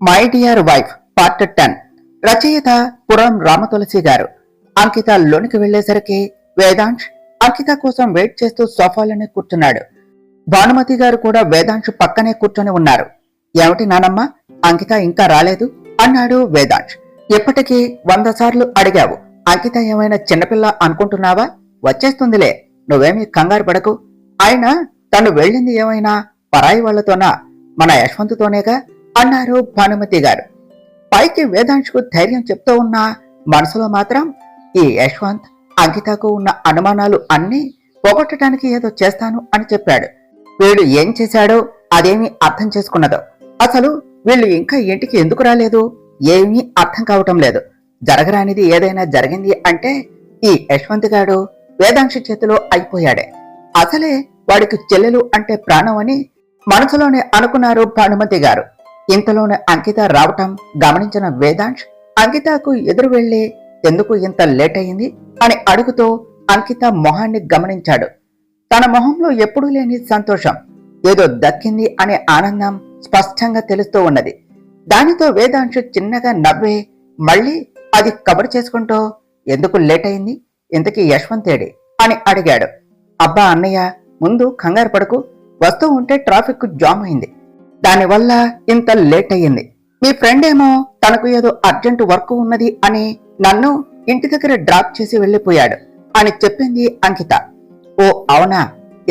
My dear wife part 10 రచయిత పురం రామతులసి గారు. అంకిత లోనికి వెళ్లేసరికి వేదాంశ్ అంకిత కోసం వెయిట్ చేస్తూ సోఫాలోనే కూర్చున్నాడు. భానుమతి గారు కూడా వేదాంశ్ పక్కనే కూర్చొని ఉన్నారు. ఏమిటి నానమ్మ, అంకిత ఇంకా రాలేదు అన్నాడు వేదాంశ్. ఇప్పటికీ 100 సార్లు అడిగావు. అంకిత ఏమైనా చిన్నపిల్ల అనుకుంటున్నావా? వచ్చేస్తుందిలే, నువ్వేమీ కంగారు పడకు. అయినా తను వెళ్ళింది ఏమైనా పరాయి వాళ్లతోనా? మన యశ్వంతుతోనేగా అన్నారు భానుమతి గారు. పైకి వేదాంశ్కు ధైర్యం చెప్తూ ఉన్నా మనసులో మాత్రం ఈ యశ్వంత్ అంకితకు ఉన్న అనుమానాలు అన్నీ పోగొట్టడానికి ఏదో చేస్తాను అని చెప్పాడు. వీడు ఏం చేశాడో అదేమీ అర్థం చేసుకున్నదో. అసలు వీళ్ళు ఇంకా ఇంటికి ఎందుకు రాలేదు? ఏమీ అర్థం కావటం లేదు. జరగరానిది ఏదైనా జరిగింది అంటే ఈ యశ్వంత్ గాడు వేదాంశి చేతిలో అయిపోయాడే. అసలే వాడికి చెల్లెలు అంటే ప్రాణం అని మనసులోనే అనుకున్నారు భానుమతి గారు. ఇంతలోనే అంకిత రావటం గమనించిన వేదాంశ్ అంకితకు ఎదురు వెళ్లి ఎందుకు ఇంత లేట్ అయింది అని అడుగుతూ అంకిత మొహాన్ని గమనించాడు. తన మొహంలో ఎప్పుడూ లేని సంతోషం, ఏదో దక్కింది అనే ఆనందం స్పష్టంగా తెలుస్తూ ఉన్నది. దానితో వేదాంశ్ చిన్నగా నవ్వే మళ్ళీ అది కబర్ చేసుకుంటూ ఎందుకు లేట్ అయింది, ఇంతకీ యశ్వంతేడి అని అడిగాడు. అబ్బా అన్నయ్య, ముందు కంగారు పడకు, వస్తూ ఉంటే ట్రాఫిక్ జామ్ అయింది, దానివల్ల ఇంత లేట్ అయ్యింది. మీ ఫ్రెండ్ ఏమో తనకు ఏదో అర్జెంట్ వర్క్ ఉన్నది అని నన్ను ఇంటి దగ్గర డ్రాప్ చేసి వెళ్లిపోయాడు అని చెప్పింది అంకిత. ఓ అవునా,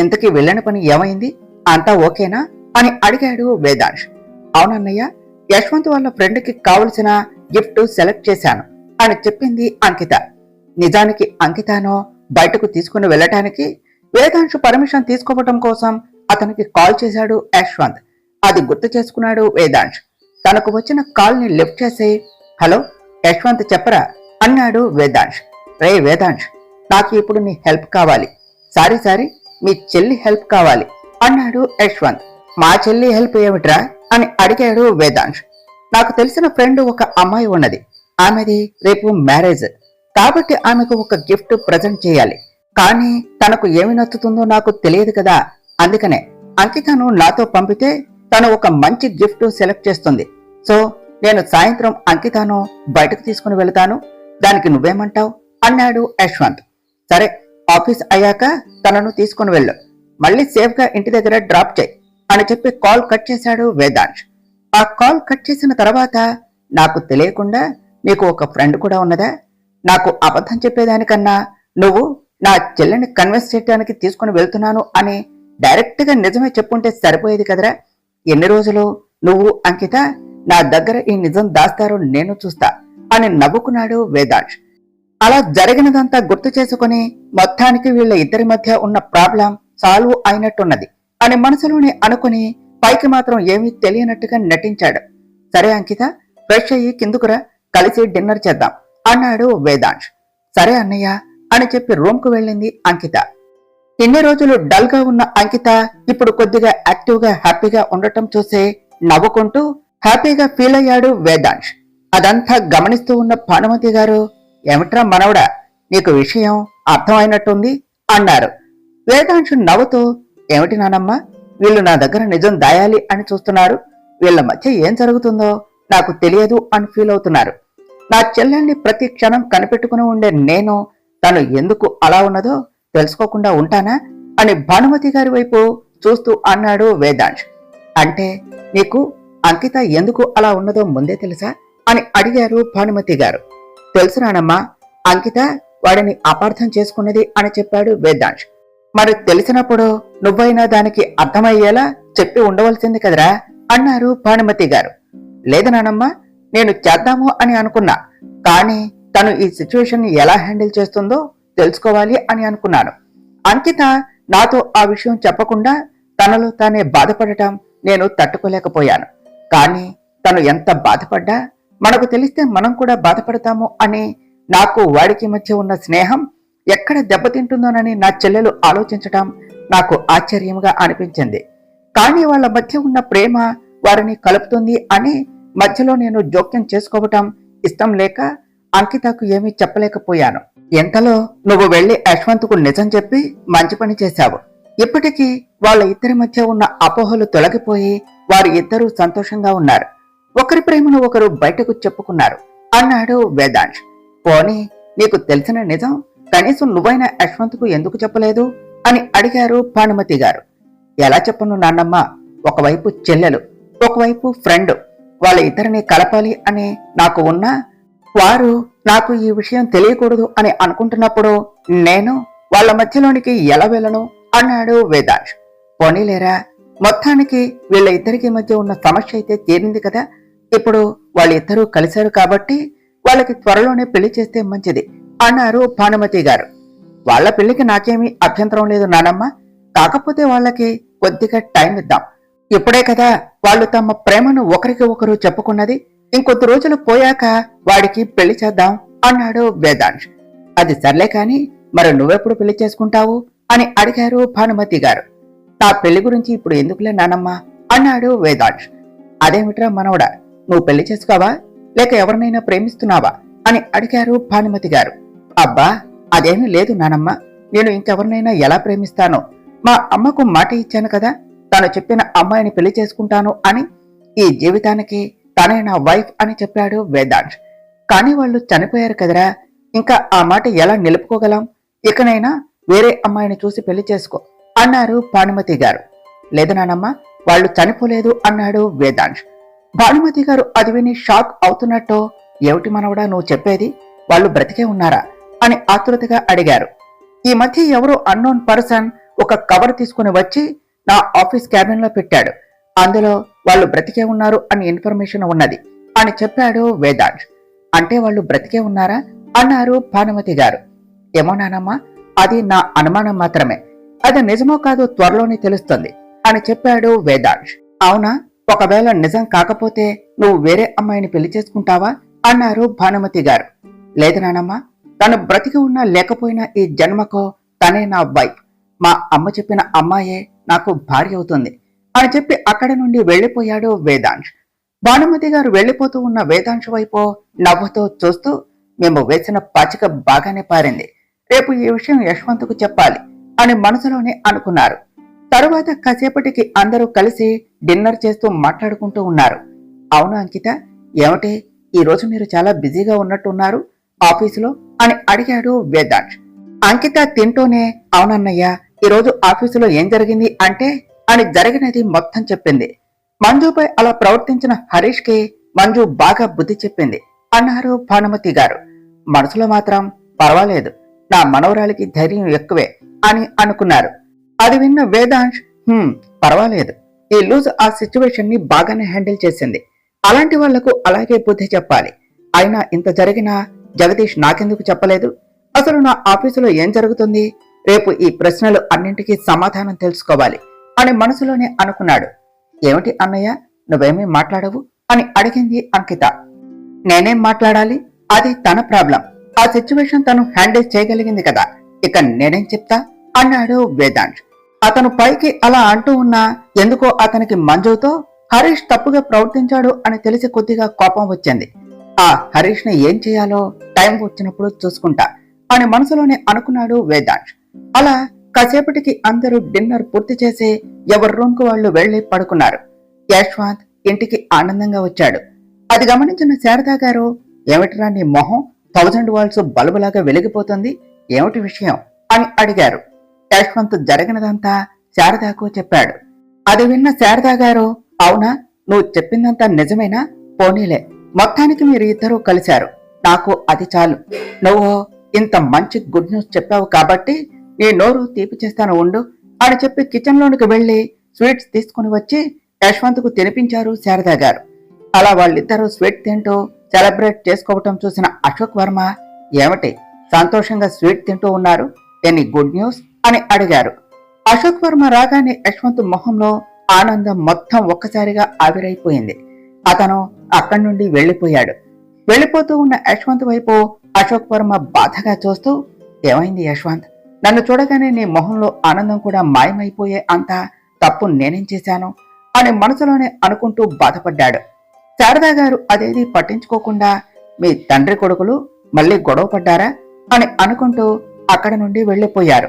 ఇంతకీ వెళ్ళని పని ఏమైంది, అంతా ఓకేనా అని అడిగాడు వేదాంశ్. అవునన్నయ్య, యశ్వంత్ వాళ్ళ ఫ్రెండ్ కి కావలసిన గిఫ్ట్ సెలెక్ట్ చేశాను అని చెప్పింది అంకిత. నిజానికి అంకితను బయటకు తీసుకుని వెళ్ళటానికి వేదాంశ్ పర్మిషన్ తీసుకోవటం కోసం అతనికి కాల్ చేశాడు యశ్వంత్. అది గుర్తు చేసుకున్నాడు వేదాంశ్. తనకు వచ్చిన కాల్ ని లిఫ్ట్ చేసి హలో యశ్వంత్ చెప్పరా అన్నాడు వేదాంశ్. రే వేదాంశ్, నాకు ఇప్పుడు నీ హెల్ప్ కావాలి. సారీ మీ చెల్లి హెల్ప్ కావాలి అన్నాడు యశ్వంత్. మా చెల్లి హెల్ప్ ఏమిట్రా అని అడిగాడు వేదాంశ్. నాకు తెలిసిన ఫ్రెండ్ ఒక అమ్మాయి ఉన్నది, ఆమెది రేపు మ్యారేజ్, కాబట్టి ఆమెకు ఒక గిఫ్ట్ ప్రజెంట్ చేయాలి. కానీ తనకు ఏమి నచ్చుతుందో నాకు తెలియదు కదా, అందుకనే అంకితను నాతో పంపితే తను ఒక మంచి గిఫ్ట్ సెలెక్ట్ చేస్తుంది. సో నేను సాయంత్రం అంకితను బయటకు తీసుకుని వెళతాను, దానికి నువ్వేమంటావు అన్నాడు యశ్వంత్. సరే, ఆఫీస్ అయ్యాక తనను తీసుకుని వెళ్ళు, మళ్ళీ సేఫ్ గా ఇంటి దగ్గర డ్రాప్ చేయి అని చెప్పి కాల్ కట్ చేశాడు వేదాంశ్. ఆ కాల్ కట్ చేసిన తర్వాత నాకు తెలియకుండా నీకు ఒక ఫ్రెండ్ కూడా ఉన్నదా? నాకు అబద్ధం చెప్పేదానికన్నా నువ్వు నా చెల్లెని కన్విన్స్ చేయడానికి తీసుకుని వెళ్తున్నాను అని డైరెక్ట్ గా నిజమే చెప్పుంటే సరిపోయేది కదరా. ఎన్ని రోజులు నువ్వు అంకిత నా దగ్గర ఈ నిజం దాస్తారో నేను చూస్తా అని నవ్వుకున్నాడు వేదాంశ్. అలా జరిగినదంతా గుర్తు చేసుకుని మొత్తానికి వీళ్ళ ఇద్దరి మధ్య ఉన్న ప్రాబ్లం సాల్వ్ అయినట్టున్నది అని మనసులోనే అనుకుని పైకి మాత్రం ఏమీ తెలియనట్టుగా నటించాడు. సరే అంకిత, ఫ్రెష్ అయ్యి కిందుకురా, కలిసి డిన్నర్ చేద్దాం అన్నాడు వేదాంశ్. సరే అన్నయ్య అని చెప్పి రూమ్ కు వెళ్ళింది అంకిత. ఇన్ని రోజులు డల్ గా ఉన్న అంకిత ఇప్పుడు కొద్దిగా యాక్టివ్ గా హ్యాపీగా ఉండటం చూసి నవ్వుకుంటూ హ్యాపీగా ఫీల్ అయ్యాడు వేదాంశ్. అదంతా గమనిస్తూ ఉన్న భానుమతి గారు, ఏమిట్రా మనవడా, నీకు విషయం అర్థమైనట్టుంది అన్నారు. వేదాంశ్ నవ్వుతూ, ఏమిటి నానమ్మ, వీళ్ళు నా దగ్గర నిజం దాయాలి అని చూస్తున్నారు, వీళ్ళ మధ్య ఏం జరుగుతుందో నాకు తెలియదు అని ఫీల్ అవుతున్నారు. నా చెల్లెల్ని ప్రతి క్షణం కనిపెట్టుకుని ఉండే నేను తను ఎందుకు అలా ఉన్నదో తెలుసుకోకుండా ఉంటానా అని భానుమతి గారి వైపు చూస్తూ అన్నాడు వేదాంశ్. అంటే నీకు అంకిత ఎందుకు అలా ఉన్నదో ముందే తెలుసా అని అడిగారు భానుమతి గారు. తెలుసునానమ్మా, అంకిత వాడిని అపార్థం చేసుకున్నది అని చెప్పాడు వేదాంశ్. మరి తెలిసినప్పుడు నువ్వైనా దానికి అర్థమయ్యేలా చెప్పి ఉండవలసింది కదరా అన్నారు భానుమతి గారు. లేదు నానమ్మా, నేను చేద్దాము అని అనుకున్నా, కానీ తను ఈ సిచ్యువేషన్ ని ఎలా హ్యాండిల్ చేస్తుందో తెలుసుకోవాలి అని అనుకున్నాను. అంకిత నాతో ఆ విషయం చెప్పకుండా తనలో తానే బాధపడటం నేను తట్టుకోలేకపోయాను. కానీ తను ఎంత బాధపడ్డా మనకు తెలిస్తే మనం కూడా బాధపడతాము అని నాకు వాడికి మధ్య ఉన్న స్నేహం ఎక్కడ దెబ్బతింటుందోనని నా చెల్లెలు ఆలోచించటం నాకు ఆశ్చర్యంగా అనిపించింది. కానీ వాళ్ళ మధ్య ఉన్న ప్రేమ వారిని కలుపుతుంది అని మధ్యలో నేను జోక్యం చేసుకోవటం ఇష్టం లేక అంకితకు ఏమీ చెప్పలేకపోయాను. ఎంతలో నువ్వు వెళ్లి యశ్వంత్కు నిజం చెప్పి మంచి పని చేశావు. ఇప్పటికీ వాళ్ళ ఇద్దరి మధ్య ఉన్న అపోహలు తొలగిపోయి వారి ఇద్దరూ సంతోషంగా ఉన్నారు. ఒకరి ప్రేమను ఒకరు బయటకు చెప్పుకున్నారు అన్నాడు వేదాంశ్. పోనీ నీకు తెలిసిన నిజం కనీసం నువ్వైనా యశ్వంత్కు ఎందుకు చెప్పలేదు అని అడిగారు భానుమతి గారు. ఎలా చెప్పను నాన్నమ్మ, ఒకవైపు చెల్లెలు, ఒకవైపు ఫ్రెండ్, వాళ్ళ ఇద్దరిని కలపాలి అని నాకు ఉన్నా వారు నాకు ఈ విషయం తెలియకూడదు అని అనుకుంటున్నప్పుడు నేను వాళ్ళ మధ్యలోనికి ఎలా వెళ్ళను అన్నాడు వేదాంశ్. పోనీలేరా, మొత్తానికి వీళ్ళ ఇద్దరికి మధ్య ఉన్న సమస్య అయితే తీరింది కదా. ఇప్పుడు వాళ్ళిద్దరూ కలిశారు కాబట్టి వాళ్ళకి త్వరలోనే పెళ్లి చేస్తే మంచిది అన్నారు భానుమతి గారు. వాళ్ళ పెళ్లికి నాకేమీ అభ్యంతరం లేదు నానమ్మ, కాకపోతే వాళ్ళకి కొద్దిగా టైం ఇద్దాం. ఇప్పుడే కదా వాళ్ళు తమ ప్రేమను ఒకరికి ఒకరు చెప్పుకున్నది, ఇంకొద్ది రోజులు పోయాక వాడికి పెళ్లి చేద్దాం అన్నాడు వేదాంశ్. అది సర్లే కాని మరి నువ్వెప్పుడు పెళ్లి చేసుకుంటావు అని అడిగారు భానుమతి గారు. నా పెళ్లి గురించి ఇప్పుడు ఎందుకులే నానమ్మ అన్నాడు వేదాంశ్. అదేమిట్రా మనవడా, నువ్వు పెళ్లి చేసుకోవా లేక ఎవరినైనా ప్రేమిస్తున్నావా అని అడిగారు భానుమతి గారు. అబ్బా అదేమీ లేదు నానమ్మ, నేను ఇంకెవరినైనా ఎలా ప్రేమిస్తానో, మా అమ్మకు మాట ఇచ్చాను కదా, తను చెప్పిన అమ్మాయిని పెళ్లి చేసుకుంటాను అని, ఈ జీవితానికి తనే నా వైఫ్ అని చెప్పాడు వేదాంశ్. కానీ వాళ్ళు చనిపోయారు కదరా, ఇంకా ఆ మాట ఎలా నిలుపుకోగలం, ఇకనైనా వేరే అమ్మాయిని చూసి పెళ్లి చేసుకో అన్నారు భానుమతి గారు. లేదు నానమ్మ, వాళ్ళు చనిపోలేదు అన్నాడు వేదాంశ్. భానుమతి గారు అది విని షాక్ అవుతున్నట్టు, ఏమిటి మనవడా నువ్వు చెప్పేది, వాళ్ళు బ్రతికే ఉన్నారా అని ఆతృతగా అడిగారు. ఈ మధ్య ఎవరో అన్నోన్ పర్సన్ ఒక కవర్ తీసుకుని వచ్చి నా ఆఫీస్ క్యాబిన్ లో పెట్టాడు, అందులో వాళ్ళు బ్రతికే ఉన్నారు అని ఇన్ఫర్మేషన్ ఉన్నది అని చెప్పాడు వేదాంశ్. అంటే వాళ్ళు బ్రతికే ఉన్నారా అన్నారు భానుమతి గారు. ఏమో నానమ్మ, అది నా అనుమానం మాత్రమే, అది నిజమో కాదో త్వరలోనే తెలుస్తుంది అని చెప్పాడు వేదాంశ్. అవునా, ఒకవేళ నిజం కాకపోతే నువ్వు వేరే అమ్మాయిని పెళ్లి చేసుకుంటావా అన్నారు భానుమతి గారు. లేదు నానమ్మ, తను బ్రతికి ఉన్నా లేకపోయినా ఈ జన్మకో తనే నా వైఫ్, మా అమ్మ చెప్పిన అమ్మాయే నాకు భార్య అవుతుంది అని చెప్పి అక్కడి నుండి వెళ్లిపోయాడు వేదాంశ్. భానుమతి గారు వెళ్లిపోతూ ఉన్న వేదాంశ్ వైపు నవ్వుతో చూస్తూ, మేము వేసిన పాచిక బాగానే పారింది, రేపు ఈ విషయం యశ్వంత్కు చెప్పాలి అని మనసులోనే అనుకున్నారు. తరువాత కాసేపటికి అందరూ కలిసి డిన్నర్ చేస్తూ మాట్లాడుకుంటూ ఉన్నారు. అవును అంకిత, ఏమిటి ఈ రోజు మీరు చాలా బిజీగా ఉన్నట్టున్నారు ఆఫీసులో అని అడిగాడు వేదాంశ్. అంకిత తింటూనే, అవునన్నయ్య, ఈరోజు ఆఫీసులో ఏం జరిగింది అంటే అని జరిగినది మొత్తం చెప్పింది. మంజుపై అలా ప్రవర్తించిన హరీష్ కి మంజు బాగా బుద్ధి చెప్పింది అన్నారు భానుమతి గారు. మనసులో మాత్రం పర్వాలేదు, నా మనవరాలికి ధైర్యం ఎక్కువే అని అనుకున్నారు. అది విన్న వేదాంశ్, పర్వాలేదు, ఈ లూజ్ ఆ సిచ్యువేషన్ ని బాగానే హ్యాండిల్ చేసింది, అలాంటి వాళ్లకు అలాగే బుద్ధి చెప్పాలి. అయినా ఇంత జరిగినా జగదీష్ నాకెందుకు చెప్పలేదు, అసలు నా ఆఫీసులో ఏం జరుగుతుంది, రేపు ఈ ప్రశ్నలు అన్నింటికీ సమాధానం తెలుసుకోవాలి అని మనసులోనే అనుకున్నాడు. ఏమిటి అన్నయ్య, నువ్వేమీ మాట్లాడవు అని అడిగింది అంకిత. నేనేం మాట్లాడాలి, అది తన ప్రాబ్లం, ఆ సిచ్యువేషన్ తను హ్యాండిల్ చేయగలిగింది కదా, ఇక నేనేం చెప్తా అన్నాడు వేదాంశ్. అతను పైకి అలా అంటూ ఉన్నా ఎందుకో అతనికి మంజుతో హరీష్ తప్పుగా ప్రవర్తించాడు అని తెలిసి కొద్దిగా కోపం వచ్చింది. ఆ హరీష్ ని ఏం చేయాలో టైం వచ్చినప్పుడు చూసుకుంటా అని మనసులోనే అనుకున్నాడు వేదాంశ్. అలా కాసేపటికి అందరూ డిన్నర్ పూర్తి చేసి ఎవరి రూమ్ కు వాళ్ళు వెళ్లి పడుకున్నారు. యశ్వంత్ ఇంటికి ఆనందంగా వచ్చాడు. అది గమనించిన శారదా గారు, ఏమిటిరా నీ మొహం 1000 వాల్స్ బల్బులాగా వెలిగిపోతుంది, ఏమిటి విషయం అని అడిగారు. యశ్వంత్ జరిగినదంతా శారదాకు చెప్పాడు. అది విన్న శారదా గారు, అవునా, నువ్వు చెప్పిందంతా నిజమేనా, పోనీలే, మొత్తానికి మీరు ఇద్దరూ కలిశారు, నాకు అది చాలు, నువ్వు ఇంత మంచి గుడ్ న్యూస్ చెప్పావు కాబట్టి నీ నోరు తీపి చేస్తాను ఉండు అని చెప్పి కిచెన్ లోనికి వెళ్లి స్వీట్స్ తీసుకుని వచ్చి యశ్వంత్ కు తినిపించారు శారదా గారు. అలా వాళ్ళిద్దరూ స్వీట్ తింటూ సెలబ్రేట్ చేసుకోవటం చూసిన అశోక్ వర్మ, ఏమిటి సంతోషంగా స్వీట్ తింటూ ఉన్నారు, ఎనీ గుడ్ న్యూస్ అని అడిగారు. అశోక్ వర్మ రాగానే యశ్వంత్ మొహంలో ఆనందం మొత్తం ఒక్కసారిగా ఆవిరైపోయింది. అతను అక్కడి నుండి వెళ్లిపోయాడు. వెళ్లిపోతూ ఉన్న యశ్వంత్ వైపు అశోక్ వర్మ బాధగా చూస్తూ, ఏమైంది యశ్వంత్, నన్ను చూడగానే నీ మొహంలో ఆనందం కూడా మాయమైపోయే అంత తప్పు నేనేం చేశాను అని మనసులోనే అనుకుంటూ బాధపడ్డాడు. శారదా గారు అదేది పట్టించుకోకుండా, మీ తండ్రి కొడుకులు మళ్ళీ గొడవ పడ్డారా అని అనుకుంటూ అక్కడ నుండి వెళ్లిపోయారు.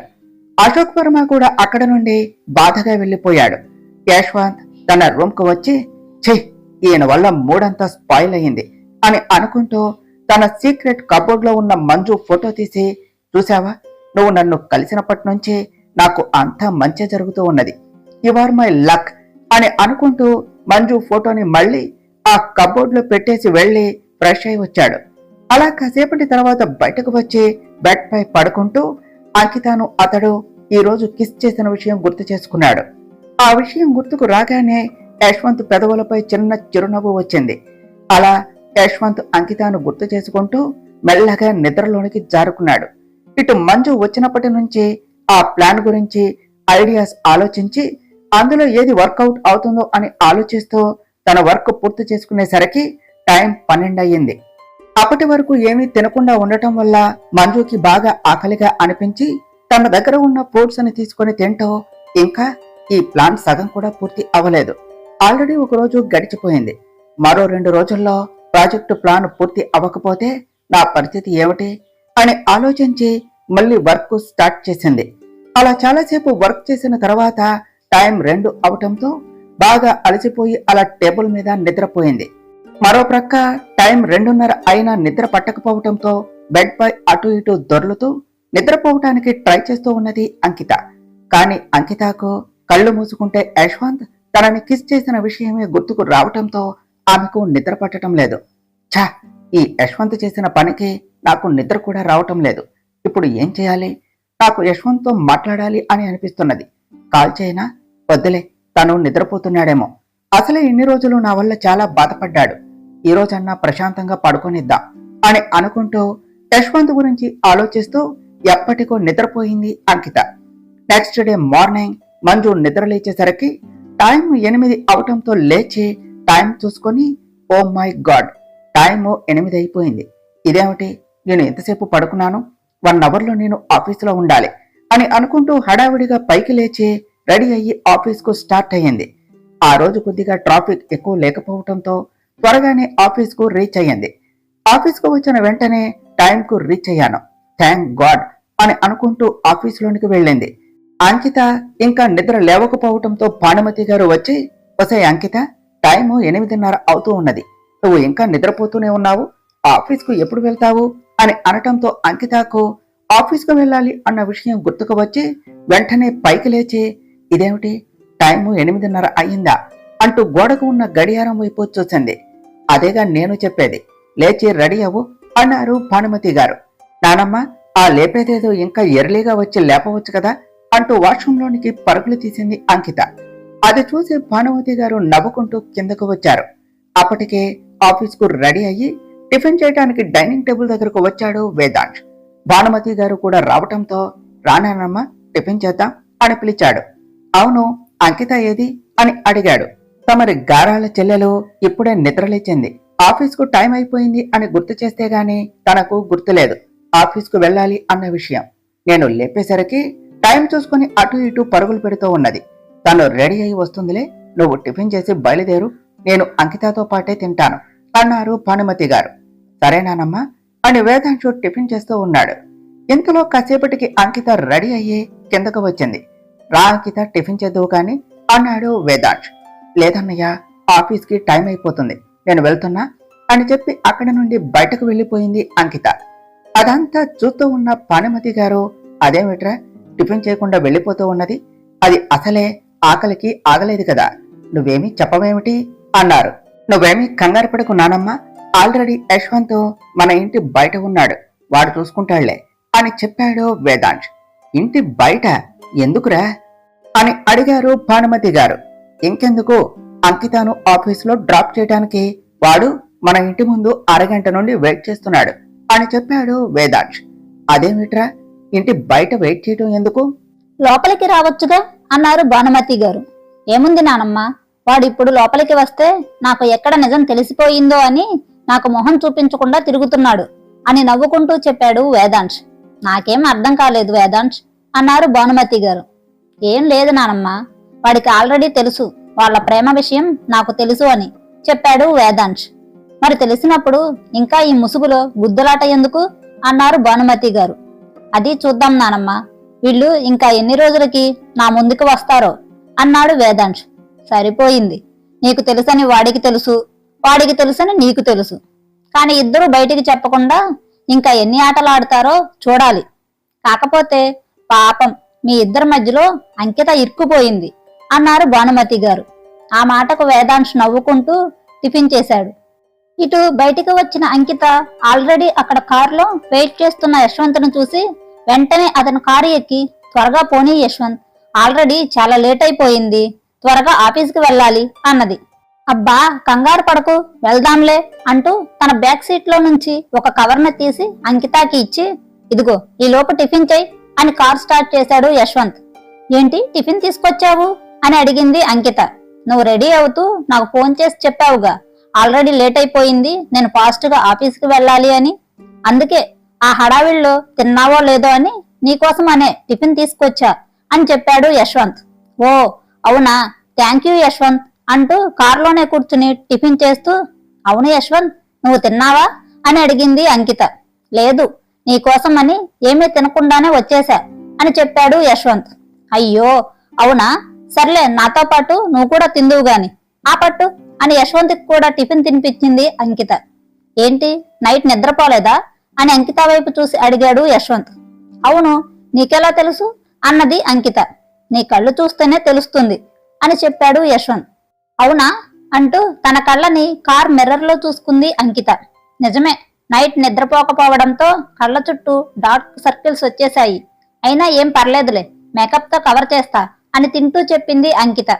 అశోక్ వర్మ కూడా అక్కడ నుండి బాధగా వెళ్లిపోయాడు. యశ్వంత్ తన రూమ్ కు వచ్చి, ఛీ, ఈయన వల్ల మూడంతా స్పాయిల్ అయ్యింది అని అనుకుంటూ తన సీక్రెట్ కబోర్డ్ లో ఉన్న మంజు ఫోటో తీసి, చూసావా, నువ్వు నన్ను కలిసినప్పటి నుంచి నాకు అంతా మంచి జరుగుతూ ఉన్నది, యు ఆర్ మై లక్ అని అనుకుంటూ మంజు ఫోటోని మళ్ళీ ఆ కబోర్డ్ లో పెట్టేసి వెళ్లి ఫ్రెష్ అయి వచ్చాడు. అలా కాసేపటి తర్వాత బయటకు వచ్చి బెడ్ పై పడుకుంటూ అంకితను అతడు ఈ రోజు కిస్ చేసిన విషయం గుర్తు చేసుకున్నాడు. ఆ విషయం గుర్తుకు రాగానే యశ్వంత్ పెదవులపై చిన్న చిరునవ్వు వచ్చింది. అలా యశ్వంత్ అంకితను గుర్తు చేసుకుంటూ మెల్లగా నిద్రలోనికి జారుకున్నాడు. ఇటు మంజు వచ్చినప్పటి నుంచి ఆ ప్లాన్ గురించి ఐడియాస్ ఆలోచించి అందులో ఏది వర్కౌట్ అవుతుందో అని ఆలోచిస్తూ తన వర్క్ పూర్తి చేసుకునేసరికి టైం 12 అయ్యింది. అప్పటి వరకు ఏమీ తినకుండా ఉండటం వల్ల మంజుకి బాగా ఆకలిగా అనిపించి తన దగ్గర ఉన్న ఫుడ్స్ ని తీసుకుని తింటూ, ఇంకా ఈ ప్లాన్ సగం కూడా పూర్తి అవ్వలేదు, ఆల్రెడీ ఒక రోజు గడిచిపోయింది, మరో 2 రోజుల్లో ప్రాజెక్టు ప్లాన్ పూర్తి అవ్వకపోతే నా పరిస్థితి ఏమిటి అని ఆలోచించి మళ్ళీ వర్క్ స్టార్ట్ చేసింది. అలా చాలాసేపు వర్క్ చేసిన తర్వాత టైం 2 అవటంతో బాగా అలసిపోయి అలా టేబుల్ మీద నిద్రపోయింది. మరో ప్రక్క టైం 2:30 అయినా నిద్ర పట్టకపోవటంతో బెడ్ పై అటు ఇటు దొర్లుతూ నిద్రపోవటానికి ట్రై చేస్తూ ఉన్నది అంకిత. కానీ అంకితకు కళ్ళు మూసుకుంటే యశ్వంత్ తనని కిస్ చేసిన విషయమే గుర్తుకు రావటంతో ఆమెకు నిద్ర పట్టడం లేదు. ఛా, ఈ యశ్వంత్ చేసిన పనికి నాకు నిద్ర కూడా రావటం లేదు, ఇప్పుడు ఏం చేయాలి, నాకు యశ్వంత్తో మాట్లాడాలి అని అనిపిస్తున్నది, కాల్ చేయనా, వద్దులే, తను నిద్రపోతున్నాడేమో, అసలే ఇన్ని రోజులు నా వల్ల చాలా బాధపడ్డాడు, ఈ రోజన్నా ప్రశాంతంగా పడుకొనిద్దాం అని అనుకుంటూ యశ్వంత్ గురించి ఆలోచిస్తూ ఎప్పటికో నిద్రపోయింది అంకిత. నెక్స్ట్ డే మార్నింగ్ మంజు నిద్ర లేచేసరికి టైం 8 అవటంతో లేచి టైం చూసుకొని, ఓ మై గాడ్, టైము 8 అయిపోయింది, ఇదేమిటి, నేను ఎంతసేపు పడుకున్నాను, 1 అవర్లో నేను ఆఫీసులో ఉండాలి అని అనుకుంటూ హడావిడిగా పైకి లేచి రెడీ అయ్యి ఆఫీస్కు స్టార్ట్ అయ్యింది. ఆ రోజు కొద్దిగా ట్రాఫిక్ ఎక్కువ లేకపోవటంతో త్వరగానే ఆఫీస్కు రీచ్ అయ్యింది. ఆఫీస్కు వచ్చిన వెంటనే టైంకు రీచ్ అయ్యాను, థ్యాంక్ గాడ్ అని అనుకుంటూ ఆఫీసులోనికి వెళ్ళింది. అంకిత ఇంకా నిద్ర లేవకపోవటంతో భానుమతి గారు వచ్చి, వసే అంకిత, టైము 8:30 అవుతూ ఉన్నది, నువ్వు ఇంకా నిద్రపోతూనే ఉన్నావు, ఆఫీస్కు ఎప్పుడు వెళ్తావు అని అనటంతో అంకితకు ఆఫీస్కు వెళ్ళాలి అన్న విషయం గుర్తుకు వచ్చి వెంటనే పైకి లేచి, ఇదేమిటి, టైము 8:30 అయ్యిందా అంటూ గోడకు ఉన్న గడియారం వైపు చూసింది. అదేగా నేను చెప్పేది, లేచి రెడీ అవ్వు అన్నారు భానుమతి గారు. నానమ్మ, ఆ లేపేదేదో ఇంకా ఎర్లీగా వచ్చి లేపవచ్చు కదా అంటూ వాష్రూంలోనికి పరుగులు తీసింది అంకిత. అది చూసి భానుమతి గారు నవ్వుకుంటూ కిందకు వచ్చారు. అప్పటికే ఆఫీస్కు రెడీ అయ్యి టిఫిన్ చేయడానికి డైనింగ్ టేబుల్ దగ్గరకు వచ్చాడు వేదాంశ్. భానుమతి గారు కూడా రావటంతో, రానానమ్మ, టిఫిన్ చేద్దాం అని పిలిచాడు. అవును, అంకిత ఏది అని అడిగాడు. తమరి గారాల చెల్లెలు ఇప్పుడే నిద్రలేచింది, ఆఫీస్కు టైం అయిపోయింది అని గుర్తు చేస్తే గాని తనకు గుర్తులేదు ఆఫీస్కు వెళ్ళాలి అన్న విషయం. నేను లేపేసరికి టైం చూసుకుని అటు ఇటు పరుగులు పెడుతూ ఉన్నది, తను రెడీ అయి వస్తుందిలే, నువ్వు టిఫిన్ చేసి బయలుదేరు, నేను అంకితతో పాటే తింటాను అన్నారు భానుమతి గారు. సరేనానమ్మా అని వేదాంశు టిఫిన్ చేస్తూ ఉన్నాడు. ఇంతలో కాసేపటికి అంకిత రెడీ అయ్యి కిందకు వచ్చింది. రా అంకిత, టిఫిన్ చేద్దువు కాని అన్నాడు వేదాంశ్. లేదన్నయ్య, ఆఫీస్కి టైం అయిపోతుంది, నేను వెళ్తున్నా అని చెప్పి అక్కడి నుండి బయటకు వెళ్లిపోయింది అంకిత. అదంతా చూస్తూ ఉన్న భానుమతి గారు, అదేమిట్రా టిఫిన్ చేయకుండా వెళ్లిపోతూ ఉన్నది, అది అసలే ఆకలికి ఆగలేదు కదా, నువ్వేమీ చెప్పవేమిటి అన్నారు. నువ్వేమీ కంగారు పడకు నానమ్మ, ఆల్రెడీ యశ్వంత్ మన ఇంటి బయట ఉన్నాడు, వాడు చూసుకుంటాళ్లే అని చెప్పాడు వేదాంశ్. ఇంటి బయట ఎందుకురా అని అడిగారు భానుమతి గారు. ఇంకెందుకు, అంకితను ఆఫీసులో డ్రాప్ చేయడానికి వాడు మన ఇంటి ముందు అరగంట నుండి వెయిట్ చేస్తున్నాడు అని చెప్పాడు వేదాంశ్. అదేమిట్రా, ఇంటి బయట వెయిట్ చేయటం ఎందుకు, లోపలికి రావచ్చుగా అన్నారు భానుమతి గారు. ఏముంది నానమ్మ, వాడు ఇప్పుడు లోపలికి వస్తే నాకు ఎక్కడ నిజం తెలిసిపోయిందో అని నాకు మొహం చూపించకుండా తిరుగుతున్నాడు అని నవ్వుకుంటూ చెప్పాడు వేదాంశ్. నాకేం అర్థం కాలేదు వేదాంశ్ అన్నారు భానుమతి గారు. ఏం లేదు నానమ్మ, వాడికి ఆల్రెడీ తెలుసు వాళ్ళ ప్రేమ విషయం నాకు తెలుసు అని చెప్పాడు వేదాంశ్. మరి తెలిసినప్పుడు ఇంకా ఈ ముసుగులో గుద్దులాట ఎందుకు అన్నారు భానుమతి గారు. అది చూద్దాం నానమ్మ, వీళ్ళు ఇంకా ఎన్ని రోజులకి నా ముందుకు వస్తారో అన్నాడు వేదాంశ్. సరిపోయింది, నీకు తెలుసని వాడికి తెలుసు, వాడికి తెలుసని నీకు తెలుసు. కానీ ఇద్దరు బయటికి చెప్పకుండా ఇంకా ఎన్ని ఆటలు ఆడతారో చూడాలి. కాకపోతే పాపం మీ ఇద్దరి మధ్యలో అంకిత ఇరుక్కుపోయింది అన్నారు భానుమతి గారు. ఆ మాటకు వేదాంశ్ నవ్వుకుంటూ టిఫిన్ చేశాడు. ఇటు బయటికి వచ్చిన అంకిత ఆల్రెడీ అక్కడ కారులో వెయిట్ చేస్తున్న యశ్వంత్ను చూసి వెంటనే అతను కారు ఎక్కి, త్వరగా పోనీ యశ్వంత్, ఆల్రెడీ చాలా లేట్ అయిపోయింది, త్వరగా ఆఫీస్కి వెళ్ళాలి అన్నది. అబ్బా కంగారు పడకు, వెళ్దాంలే అంటూ తన బ్యాక్ సీట్ లో నుంచి ఒక కవర్ను తీసి అంకితాకి ఇచ్చి, ఇదిగో ఈ లోపు టిఫిన్ చెయ్యి అని కార్ స్టార్ట్ చేశాడు యశ్వంత్. ఏంటి టిఫిన్ తీసుకొచ్చావు అని అడిగింది అంకిత. నువ్వు రెడీ అవుతూ నాకు ఫోన్ చేసి చెప్పావుగా, ఆల్రెడీ లేట్ అయిపోయింది, నేను ఫాస్ట్ గా ఆఫీస్కి వెళ్ళాలి అని. అందుకే ఆ హడావిల్లో తిన్నావో లేదో అని నీకోసం అనే టిఫిన్ తీసుకొచ్చా అని చెప్పాడు యశ్వంత్. ఓ అవునా, థ్యాంక్ యూ యశ్వంత్ అంటూ కారులోనే కూర్చుని టిఫిన్ చేస్తూ, అవును యశ్వంత్ నువ్వు తిన్నావా అని అడిగింది అంకిత. లేదు, నీకోసం అని ఏమీ తినకుండానే వచ్చేశా అని చెప్పాడు యశ్వంత్. అయ్యో అవునా, సర్లే నాతో పాటు నువ్వు కూడా తిందువు గాని, ఆ పట్టు అని యశ్వంత్కి కూడా టిఫిన్ తినిపించింది అంకిత. ఏంటి నైట్ నిద్రపోలేదా అని అంకిత వైపు చూసి అడిగాడు యశ్వంత్. అవును, నీకెలా తెలుసు అన్నది అంకిత. నీ కళ్ళు చూస్తేనే తెలుస్తుంది అని చెప్పాడు యశ్వంత్. అవునా అంటూ తన కళ్ళని కార్ మిర్రర్ లో చూసుకుంది అంకిత. నిజమే, నైట్ నిద్రపోకపోవడంతో కళ్ళ చుట్టూ డార్క్ సర్కిల్స్ వచ్చేశాయి. అయినా ఏం పర్లేదులే, మేకప్ తో కవర్ చేస్తా అని తింటూ చెప్పింది అంకిత.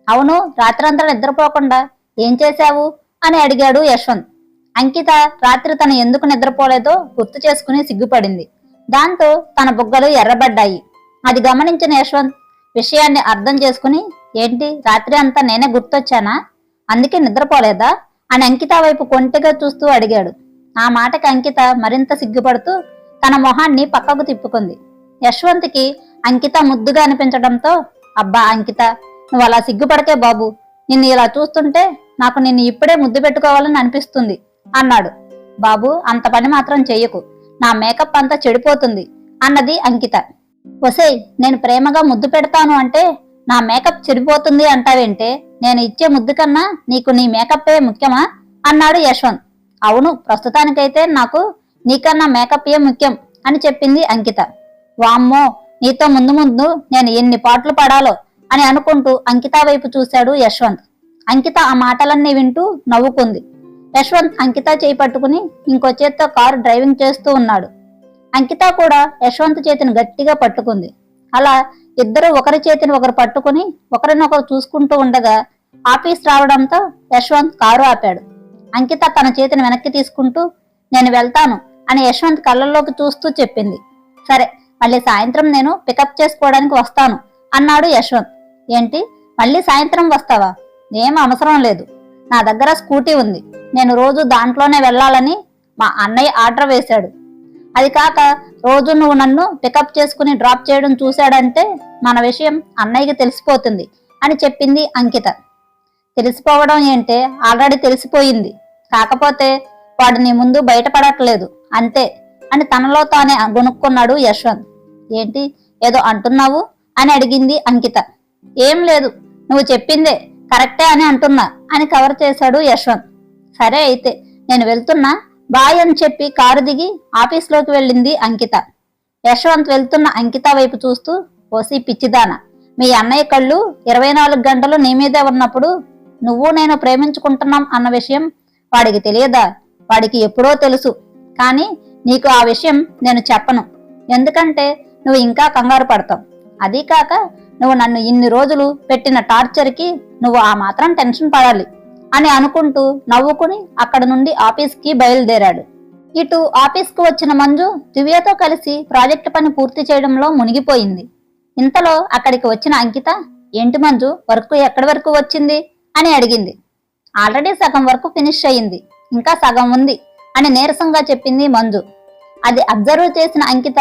అవును, రాత్రంతా నిద్రపోకుండా ఏం చేశావు అని అడిగాడు యశ్వంత్. అంకిత రాత్రి తను ఎందుకు నిద్రపోలేదో గుర్తు చేసుకుని సిగ్గుపడింది. దాంతో తన బుగ్గలు ఎర్రబడ్డాయి. అది గమనించిన యశ్వంత్ విషయాన్ని అర్థం చేసుకుని, ఏంటి రాత్రి అంతా నేనే గుర్తొచ్చానా, అందుకే నిద్రపోలేదా అని అంకిత వైపు కొంటెగా చూస్తూ అడిగాడు. ఆ మాటకి అంకిత మరింత సిగ్గుపడుతూ తన మొహాన్ని పక్కకు తిప్పుకుంది. యశ్వంత్కి అంకిత ముద్దుగా అనిపించడంతో, అబ్బా అంకిత నువ్వు అలా సిగ్గుపడకే బాబు, నిన్ను ఇలా చూస్తుంటే నాకు నిన్ను ఇప్పుడే ముద్దు పెట్టుకోవాలని అనిపిస్తుంది అన్నాడు. బాబు అంత పని మాత్రం చెయ్యకు, నా మేకప్ అంతా చెడిపోతుంది అన్నది అంకిత. ఒసేయ్, నేను ప్రేమగా ముద్దు పెడతాను అంటే నా మేకప్ చెడిపోతుంది అంటావేంటే, నేను ఇచ్చే ముద్దు కన్నా నీకు నీ మేకప్పే ముఖ్యమా అన్నాడు యశ్వంత్. అవును, ప్రస్తుతానికైతే నాకు నీకన్నా మేకప్ ఏ ముఖ్యం అని చెప్పింది అంకిత. వామ్మో, నీతో ముందు ముందు నేను ఎన్ని పాటలు పడాలో అని అనుకుంటూ అంకిత వైపు చూశాడు యశ్వంత్. అంకిత ఆ మాటలన్నీ వింటూ నవ్వుకుంది. యశ్వంత్ అంకిత చేయి పట్టుకుని ఇంకో చేత్తో కారు డ్రైవింగ్ చేస్తూ ఉన్నాడు. అంకిత కూడా యశ్వంత్ చేతిని గట్టిగా పట్టుకుంది. అలా ఇద్దరు ఒకరి చేతిని ఒకరు పట్టుకుని ఒకరినొకరు చూసుకుంటూ ఉండగా ఆఫీస్ రావడంతో యశ్వంత్ కారు ఆపాడు. అంకిత తన చేతిని వెనక్కి తీసుకుంటూ, నేను వెళ్తాను అని యశ్వంత్ కళ్ళల్లోకి చూస్తూ చెప్పింది. సరే, మళ్ళీ సాయంత్రం నేను పికప్ చేసుకోవడానికి వస్తాను అన్నాడు యశ్వంత్. ఏంటి మళ్ళీ సాయంత్రం వస్తావా? ఏం అవసరం లేదు, నా దగ్గర స్కూటీ ఉంది, నేను రోజు దాంట్లోనే వెళ్ళాలని మా అన్నయ్య ఆర్డర్ వేశాడు. అది కాక రోజు నువ్వు నన్ను పికప్ చేసుకుని డ్రాప్ చేయడం చూశాడంటే మన విషయం అన్నయ్యకి తెలిసిపోతుంది అని చెప్పింది అంకిత. తెలిసిపోవడం ఏంటే, ఆల్రెడీ తెలిసిపోయింది, కాకపోతే వాడు నీ ముందు బయటపడట్లేదు అంతే అని తనలో తానే గొనుక్కున్నాడు యశ్వంత్. ఏంటి ఏదో అంటున్నావు అని అడిగింది అంకిత. ఏం లేదు, నువ్వు చెప్పిందే కరెక్టే అని అంటున్నా అని కవర్ చేశాడు యశ్వంత్. సరే అయితే నేను వెళ్తున్నా, బాయ్ అని చెప్పి కారు దిగి ఆఫీస్లోకి వెళ్ళింది అంకిత. యశ్వంత్ వెళ్తున్న అంకిత వైపు చూస్తూ, ఓసి పిచ్చిదానా, మీ అన్నయ్య కళ్ళు 24 గంటలు నీ మీదే ఉన్నప్పుడు నువ్వు నేను ప్రేమించుకుంటున్నాం అన్న విషయం వాడికి తెలియదా? వాడికి ఎప్పుడో తెలుసు, కానీ నీకు ఆ విషయం నేను చెప్పను, ఎందుకంటే నువ్వు ఇంకా కంగారు పడతావు. అదీ కాక నువ్వు నన్ను ఇన్ని రోజులు పెట్టిన టార్చర్కి నువ్వు ఆ మాత్రం టెన్షన్ పడాలి అని అనుకుంటూ నవ్వుకుని అక్కడి నుండి ఆఫీస్కి బయలుదేరాడు. ఇటు ఆఫీస్కు వచ్చిన మంజు దివ్యతో కలిసి ప్రాజెక్టు పని పూర్తి చేయడంలో మునిగిపోయింది. ఇంతలో అక్కడికి వచ్చిన అంకిత, ఏంటి మంజు వర్క్ ఎక్కడి వరకు వచ్చింది అని అడిగింది. ఆల్రెడీ సగం వరకు ఫినిష్ అయ్యింది, ఇంకా సగం ఉంది అని నీరసంగా చెప్పింది మంజు. అది అబ్జర్వ్ చేసిన అంకిత,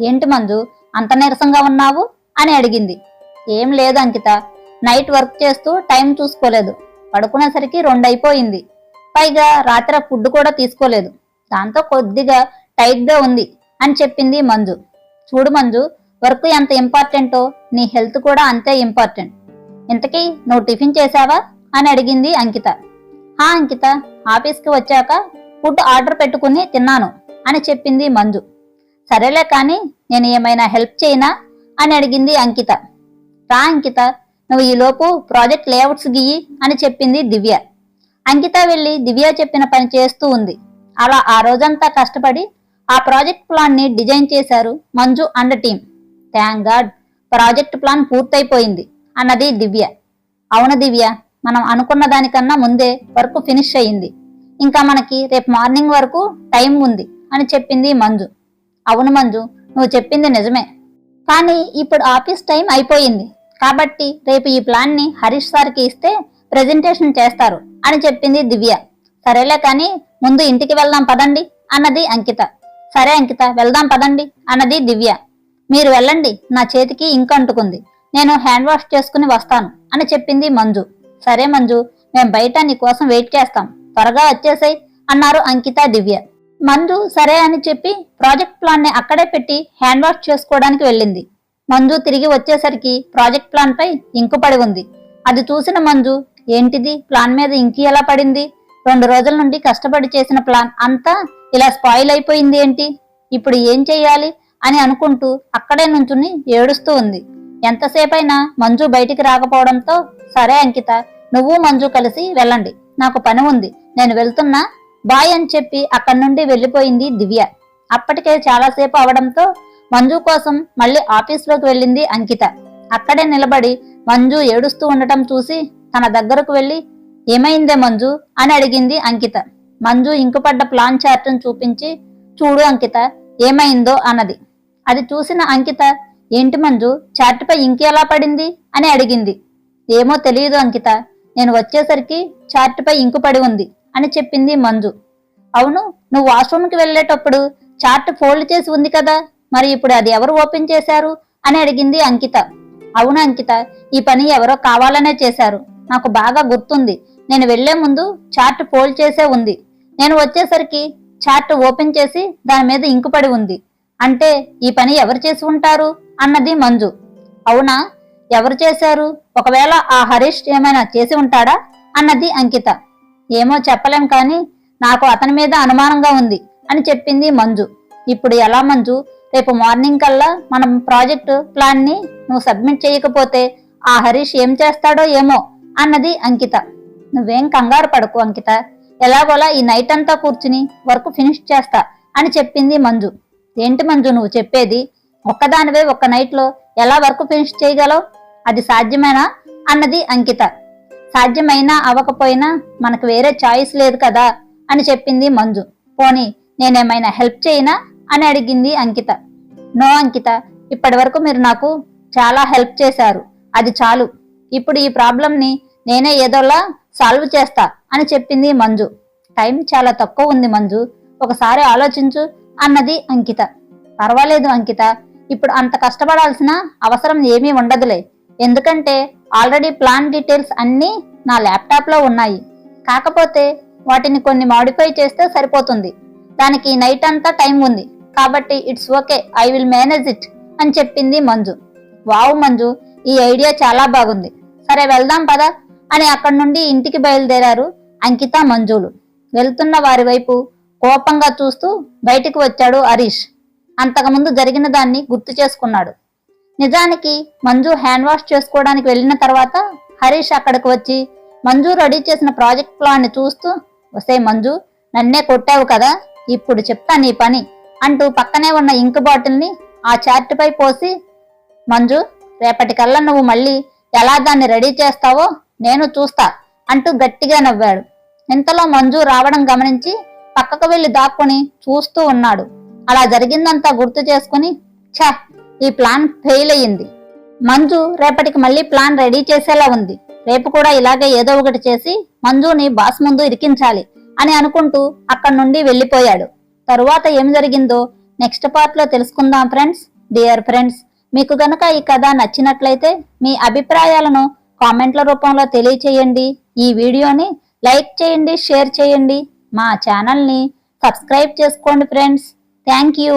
ఏంటి మంజు అంత నీరసంగా ఉన్నావు అని అడిగింది. ఏం లేదు అంకిత, నైట్ వర్క్ చేస్తూ టైం చూసుకోలేదు, పడుకునేసరికి 2 అయిపోయింది, పైగా రాత్రి ఫుడ్ కూడా తీసుకోలేదు, దాంతో కొద్దిగా టైట్ గా ఉంది అని చెప్పింది మంజు. చూడు మంజు, వర్క్ ఎంత ఇంపార్టెంటో నీ హెల్త్ కూడా అంతే ఇంపార్టెంట్. ఇంతకీ నువ్వు టిఫిన్ చేశావా అని అడిగింది అంకిత. హా అంకిత, ఆఫీస్కి వచ్చాక ఫుడ్ ఆర్డర్ పెట్టుకుని తిన్నాను అని చెప్పింది మంజు. సరేలే కానీ నేను ఏమైనా హెల్ప్ చేయనా అని అడిగింది అంకిత. రా అంకిత, నువ్వు ఈలోపు ప్రాజెక్ట్ లేఅవుట్స్ గీయి అని చెప్పింది దివ్య. అంకిత వెళ్లి దివ్య చెప్పిన పని చేస్తూ ఉంది. అలా ఆ రోజంతా కష్టపడి ఆ ప్రాజెక్ట్ ప్లాన్ ని డిజైన్ చేశారు Manju and team. Thank God, project plan పూర్తయిపోయింది అన్నది దివ్య. అవును దివ్య, మనం అనుకున్న దానికన్నా ముందే వర్క్ ఫినిష్ అయ్యింది. ఇంకా మనకి రేపు మార్నింగ్ వరకు టైం ఉంది అని చెప్పింది మంజు. అవును మంజు, నువ్వు చెప్పింది నిజమే. కానీ ఇప్పుడు ఆఫీస్ టైం అయిపోయింది కాబట్టి రేపు ఈ ప్లాన్ ని హరీష్ సార్కి ఇస్తే ప్రెజెంటేషన్ చేస్తారు అని చెప్పింది దివ్య. సరేలే కానీ ముందు ఇంటికి వెళ్దాం పదండి అన్నది అంకిత. సరే అంకిత, వెళ్దాం పదండి అన్నది దివ్య. మీరు వెళ్ళండి, నా చేతికి ఇంక్ అంటుకుంది, నేను హ్యాండ్ వాష్ చేసుకుని వస్తాను అని చెప్పింది మంజు. సరే మంజు, మేం బయట నీ కోసం వెయిట్ చేస్తాం, త్వరగా వచ్చేసాయి అన్నారు అంకిత దివ్య. మంజు సరే అని చెప్పి ప్రాజెక్ట్ ప్లాన్ ని అక్కడే పెట్టి హ్యాండ్ వాష్ చేసుకోవడానికి వెళ్ళింది. మంజు తిరిగి వచ్చేసరికి ప్రాజెక్ట్ ప్లాన్ పై ఇంకు పడి ఉంది. అది చూసిన మంజు, ఏంటిది, ప్లాన్ మీద ఇంకి ఎలా పడింది? 2 రోజుల నుండి కష్టపడి చేసిన ప్లాన్ అంతా ఇలా స్పాయిల్ అయిపోయింది ఏంటి? ఇప్పుడు ఏం చెయ్యాలి అని అనుకుంటూ అక్కడే నుంచుని ఏడుస్తూ ఉంది. ఎంతసేపైనా మంజు బయటికి రాకపోవడంతో సరే అంకిత, నువ్వు మంజు కలిసి వెళ్ళండి, నాకు పని ఉంది, నేను వెళ్తున్నా, బాయ్ అని చెప్పి అక్కడి నుండి వెళ్లిపోయింది దివ్య. అప్పటికే చాలాసేపు అవడంతో మంజు కోసం మళ్ళీ ఆఫీస్లోకి వెళ్ళింది అంకిత. అక్కడే నిలబడి మంజు ఏడుస్తూ ఉండటం చూసి తన దగ్గరకు వెళ్లి ఏమైందే మంజు అని అడిగింది అంకిత. మంజు ఇంకుపడ్డ ప్లాన్ చార్ట్ను చూపించి చూడు అంకిత ఏమైందో అన్నది. అది చూసిన అంకిత, ఏంటి మంజు, చార్ట్పై ఇంకి ఎలా పడింది అని అడిగింది. ఏమో తెలియదు అంకిత, నేను వచ్చేసరికి చార్ట్పై ఇంకు పడి ఉంది అని చెప్పింది మంజు. అవును, నువ్వు వాష్రూమ్కి వెళ్ళేటప్పుడు చార్ట్ ఫోల్డ్ చేసి ఉంది కదా, మరి ఇప్పుడు అది ఎవరు ఓపెన్ చేశారు అని అడిగింది అంకిత. అవును అంకిత, ఈ పని ఎవరో కావాలనే చేశారు, నాకు బాగా గుర్తుంది, నేను వెళ్లే ముందు చార్ట్ ఫోల్డ్ చేసే ఉంది, నేను వచ్చేసరికి చార్ట్ ఓపెన్ చేసి దాని మీద ఇంకు పడి ఉంది, అంటే ఈ పని ఎవరు చేసి ఉంటారు అన్నది మంజు. అవునా, ఎవరు చేశారు? ఒకవేళ ఆ హరీష్ ఏమైనా చేసి ఉంటాడా అన్నది అంకిత. ఏమో చెప్పలేం కానీ నాకు అతని మీద అనుమానంగా ఉంది అని చెప్పింది మంజు. ఇప్పుడు ఎలా మంజు, రేపు మార్నింగ్ కల్లా మనం ప్రాజెక్టు ప్లాన్ ని నువ్వు సబ్మిట్ చేయకపోతే ఆ హరీష్ ఏం చేస్తాడో ఏమో అన్నది అంకిత. నువ్వేం కంగారు పడకు అంకిత, ఎలాగోలా ఈ నైట్ అంతా కూర్చుని వర్క్ ఫినిష్ చేస్తా అని చెప్పింది మంజు. ఏంటి మంజు నువ్వు చెప్పేది? ఒక్కదానివే ఒక్క నైట్ లో ఎలా వర్క్ ఫినిష్ చేయగలవు? అది సాధ్యమేనా అన్నది అంకిత. సాధ్యమైనా అవ్వకపోయినా మనకు వేరే చాయిస్ లేదు కదా అని చెప్పింది మంజు. పోనీ నేనేమైనా హెల్ప్ చేయనా అని అడిగింది అంకిత. నో అంకిత, ఇప్పటి వరకు మీరు నాకు చాలా హెల్ప్ చేశారు, అది చాలు, ఇప్పుడు ఈ ప్రాబ్లంని నేనే ఏదోలా సాల్వ్ చేస్తా అని చెప్పింది మంజు. టైం చాలా తక్కువ ఉంది మంజు, ఒకసారి ఆలోచించు అన్నది అంకిత. పర్వాలేదు అంకిత, ఇప్పుడు అంత కష్టపడాల్సిన అవసరం ఏమీ ఉండదులే, ఎందుకంటే ఆల్రెడీ ప్లాన్ డీటెయిల్స్ అన్నీ నా ల్యాప్టాప్ లో ఉన్నాయి, కాకపోతే వాటిని కొన్ని మాడిఫై చేస్తే సరిపోతుంది, దానికి నైట్ అంతా టైం ఉంది కాబట్టి it's okay, I will manage it అని చెప్పింది మంజు. వావ్ మంజు, ఈ ఐడియా చాలా బాగుంది, సరే వెళ్దాం పదా అని అక్కడి నుండి ఇంటికి బయలుదేరారు అంకిత మంజులు. వెళ్తున్న వారి వైపు కోపంగా చూస్తూ బయటికి వచ్చాడు హరీష్. అంతకుముందు జరిగిన దాన్ని గుర్తు చేసుకున్నాడు. నిజానికి మంజు హ్యాండ్ వాష్ చేసుకోవడానికి వెళ్ళిన తర్వాత హరీష్ అక్కడికి వచ్చి మంజు రెడీ చేసిన ప్రాజెక్ట్ ప్లాన్ ని చూస్తూ, వసే మంజు, నన్నే కొట్టావు కదా, ఇప్పుడు చెప్తా నీ పని అంటూ పక్కనే ఉన్న ఇంక్ బాటిల్ ని ఆ చార్ట్ పై పోసి, మంజు రేపటికల్లా నువ్వు మళ్ళీ ఎలా దాన్ని రెడీ చేస్తావో నేను చూస్తా అంటూ గట్టిగా నవ్వాడు. ఇంతలో మంజు రావడం గమనించి పక్కకు వెళ్లి దాక్కుని చూస్తూ ఉన్నాడు. అలా జరిగిందంతా గుర్తు చేసుకుని, ఛా, ఈ ప్లాన్ ఫెయిల్ అయ్యింది, మంజు రేపటికి మళ్ళీ ప్లాన్ రెడీ చేసేలా ఉంది, రేపు కూడా ఇలాగే ఏదో ఒకటి చేసి మంజుని బాస్ ముందు ఇరికించాలి అని అనుకుంటూ అక్కడి నుండి వెళ్లిపోయాడు. తరువాత ఏం జరిగిందో నెక్స్ట్ పార్ట్ లో తెలుసుకుందాం ఫ్రెండ్స్. డియర్ ఫ్రెండ్స్, మీకు గనక ఈ కథ నచ్చినట్లయితే మీ అభిప్రాయాలను కామెంట్ల రూపంలో తెలియచేయండి. ఈ వీడియోని లైక్ చేయండి, షేర్ చేయండి, మా ఛానల్ని సబ్స్క్రైబ్ చేసుకోండి ఫ్రెండ్స్. Thank you.